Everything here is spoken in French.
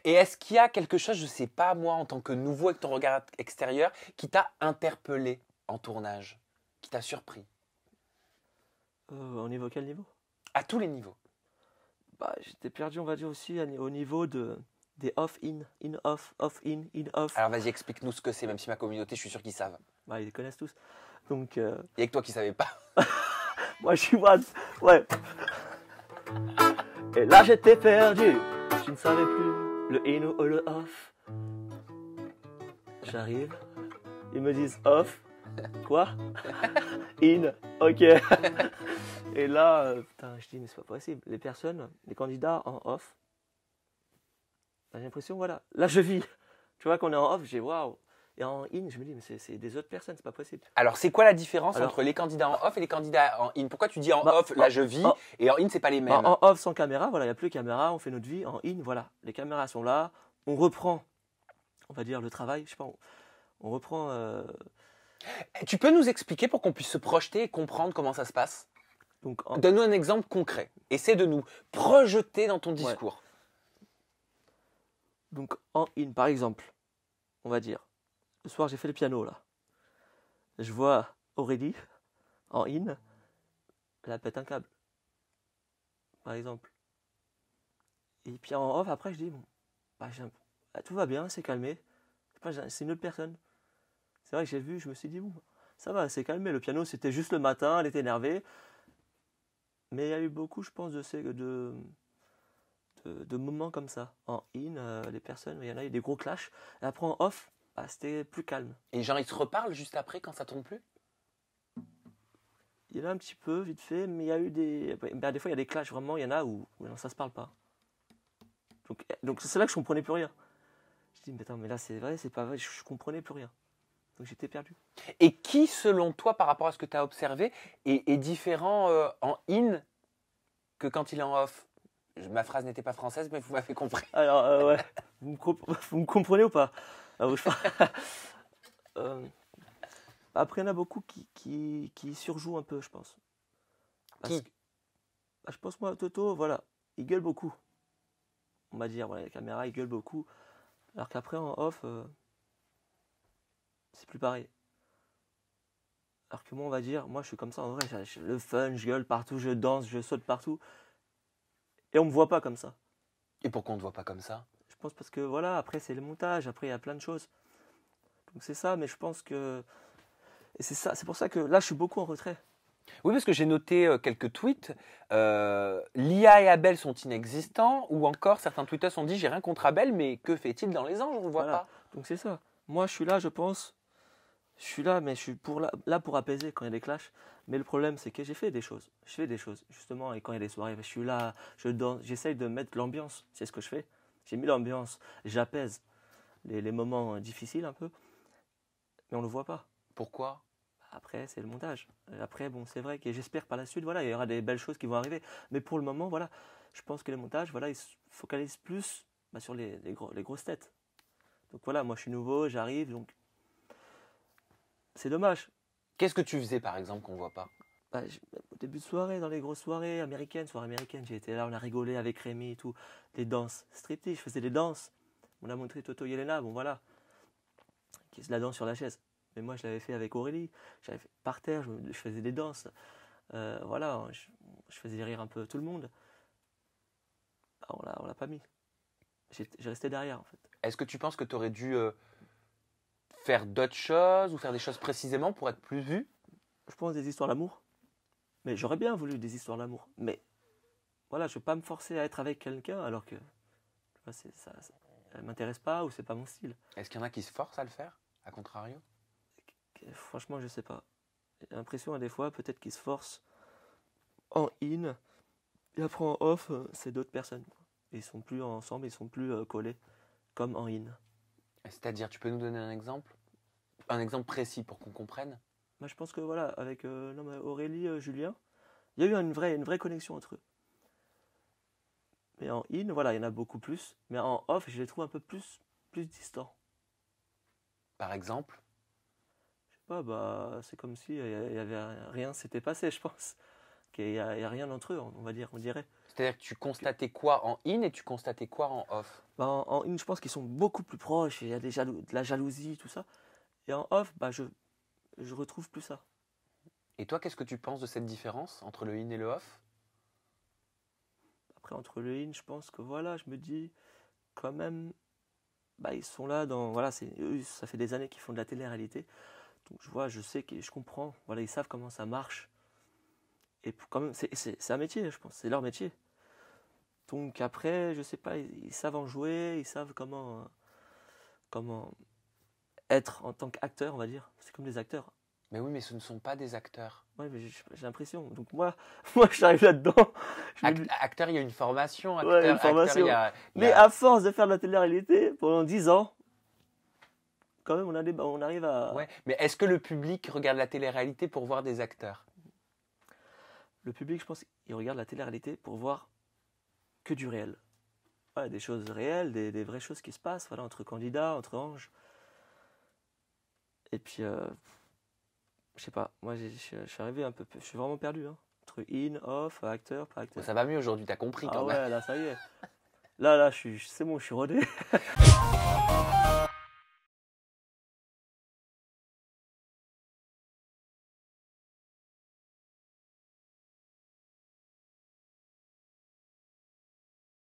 Et est-ce qu'il y a quelque chose, je sais pas moi, en tant que nouveau avec ton regard extérieur, qui t'a interpellé en tournage, qui t'a surpris, Au niveau quel niveau? à tous les niveaux? Bah, j'étais perdu, on va dire aussi au niveau des off-in, in-off, off-in, in-off. Alors vas-y, explique-nous ce que c'est, même si ma communauté, je suis sûr qu'ils savent. Bah, ils les connaissent tous. Donc, Il y a que toi qui savais pas. moi, je suis one. Ouais. Et là, j'étais perdu. Je ne savais plus le in ou le off. J'arrive. Ils me disent off. Quoi? In. Ok. Et là, putain, je dis, mais c'est pas possible. Les personnes, les candidats en off, j'ai l'impression, voilà. Là, je vis. Tu vois qu'on est en off, j'ai waouh. Et en in, je me dis, mais c'est des autres personnes, c'est pas possible. Alors c'est quoi la différence Alors- entre les candidats en off et les candidats en in? Pourquoi tu dis en Bah, off, là je vis, en- et en in, c'est pas les mêmes? En off sans caméra, voilà, il n'y a plus de caméra, on fait notre vie. En in, voilà, les caméras sont là, on reprend, on va dire, le travail, je sais pas, on reprend. Tu peux nous expliquer pour qu'on puisse se projeter et comprendre comment ça se passe? Donc, Donne-nous un exemple concret. Essaie de nous projeter dans ton discours. donc en in, par exemple, on va dire, le soir j'ai fait le piano là. Je vois Aurélie en in, elle pète un câble, par exemple. Et puis en off, après je dis, bon, bah, tout va bien, c'est calmé. C'est une autre personne. C'est vrai que j'ai vu, je me suis dit, bon, ça va, c'est calmé. Le piano, c'était juste le matin, elle était énervée. Mais il y a eu beaucoup, je pense, de moments comme ça. En in, les personnes, il y en a eu des gros clashs. Et après en off, bah, c'était plus calme. Et genre, ils se reparlent juste après quand ça tourne plus? Il y en a un petit peu, vite fait, mais il y a eu des. Bah, des fois, il y a des clashs, vraiment, il y en a où non, ça se parle pas. Donc c'est là que je comprenais plus rien. Je dis, mais attends, mais là, c'est vrai, c'est pas vrai, je comprenais plus rien. Donc j'étais perdu. Et qui, selon toi, par rapport à ce que tu as observé, est différent en in que quand il est en off? Ma phrase n'était pas française, mais vous m'avez compris. Alors, ouais, vous me comprenez ou pas? Euh, Après, il y en a beaucoup qui surjouent un peu, je pense. Parce Qui? que, bah, je pense, moi, Toto, voilà, il gueule beaucoup. On va dire, voilà, la caméra, il gueule beaucoup. Alors qu'après, en off, c'est plus pareil. Alors que moi, on va dire, moi, je suis comme ça, en vrai, j'ai le fun, je gueule partout, je danse, je saute partout. Et on me voit pas comme ça. Et pourquoi on ne te voit pas comme ça? Je pense parce que, voilà, après, c'est le montage, après, il y a plein de choses. Donc c'est ça, mais je pense que... Et c'est ça, c'est pour ça que là, je suis beaucoup en retrait. Oui, parce que j'ai noté quelques tweets. Lia et Abel sont inexistants, ou encore certains tweeters ont dit j'ai rien contre Abel, mais que fait-il dans les anges? On ne le voit Voilà. pas. Donc c'est ça. Moi, je suis là, je pense. Je suis là, mais je suis là pour apaiser quand il y a des clashs. Mais le problème, c'est que j'ai fait des choses. Je fais des choses, justement. Et quand il y a des soirées, je suis là, je danse, j'essaye de mettre l'ambiance. C'est ce que je fais. J'ai mis l'ambiance, j'apaise les moments difficiles un peu. Mais on ne le voit pas. Pourquoi? Après, c'est le montage. Après, bon, c'est vrai que j'espère par la suite, voilà, il y aura des belles choses qui vont arriver. Mais pour le moment, voilà, je pense que les montages, voilà, ils se focalisent plus sur les grosses têtes. Donc voilà, moi je suis nouveau, j'arrive, donc c'est dommage. Qu'est-ce que tu faisais par exemple qu'on ne voit pas? Bah, au début de soirée, dans les grosses soirées américaines, j'ai été là, on a rigolé avec Rémi et tout. Des danses, striptease, je faisais des danses. On a montré Toto Yelena, bon voilà, qui se la danse sur la chaise. Mais moi je l'avais fait avec Aurélie, j'avais fait par terre, je faisais des danses. Voilà, je faisais rire un peu tout le monde. Bah, on l'a pas mis. J'ai resté derrière en fait. Est-ce que tu penses que tu aurais dû faire d'autres choses ou faire des choses précisément pour être plus vu? Je pense des histoires d'amour. Mais j'aurais bien voulu des histoires d'amour. Mais voilà, je ne veux pas me forcer à être avec quelqu'un alors que tu vois, elle m'intéresse pas ou c'est pas mon style. Est-ce qu'il y en a qui se forcent à le faire, à contrario? Franchement, je sais pas. J'ai l'impression à des fois peut-être qu'ils se forcent en in et après en off, c'est d'autres personnes. Ils sont plus ensemble, ils sont plus collés comme en in. C'est-à-dire, tu peux nous donner un exemple? Un exemple précis pour qu'on comprenne? Moi, je pense que voilà, avec non, mais Aurélie, Julien, il y a eu une vraie connexion entre eux. Mais en in, voilà, il y en a beaucoup plus. Mais en off, je les trouve un peu plus distants. Par exemple? Je sais pas, bah, c'est comme si il y avait rien s'était passé, je pense. Qu'il y a rien entre eux, on va dire, on dirait. C'est-à-dire que tu constatais quoi en in et tu constatais quoi en off? Bah, en in, je pense qu'ils sont beaucoup plus proches, il y a de la jalousie, tout ça. Et en off, bah, je retrouve plus ça. Et toi, qu'est-ce que tu penses de cette différence entre le in et le off? Après, entre le in, je pense que voilà, je me dis, quand même, bah, ils sont là dans. Voilà, eux, ça fait des années qu'ils font de la télé-réalité. Donc, je sais que je comprends. Voilà, ils savent comment ça marche. Et quand même, c'est un métier, je pense, c'est leur métier. Donc, après, je sais pas, ils savent en jouer, ils savent comment être en tant qu'acteur, on va dire. C'est comme des acteurs. Mais oui, mais ce ne sont pas des acteurs. Ouais, mais j'ai l'impression. Donc, moi, j'arrive là-dedans. Acteur, il y a une formation. Ouais, Acteur, une formation. il y Mais a- à force de faire de la télé-réalité pendant 10 ans, quand même, on arrive à. Ouais. Mais est-ce que le public regarde la télé-réalité pour voir des acteurs? Le public, je pense, il regarde la télé-réalité pour voir que du réel. Ouais, des choses réelles, des vraies choses qui se passent, voilà, entre candidats, entre anges. Et puis, je sais pas, moi, je suis arrivé un peu, je suis vraiment perdu, hein. Entre in, off, acteur, pas acteur. Bon, ça va mieux aujourd'hui, t'as compris Ah quand même. ouais, là, ça y est. Là, c'est bon, je suis rodé.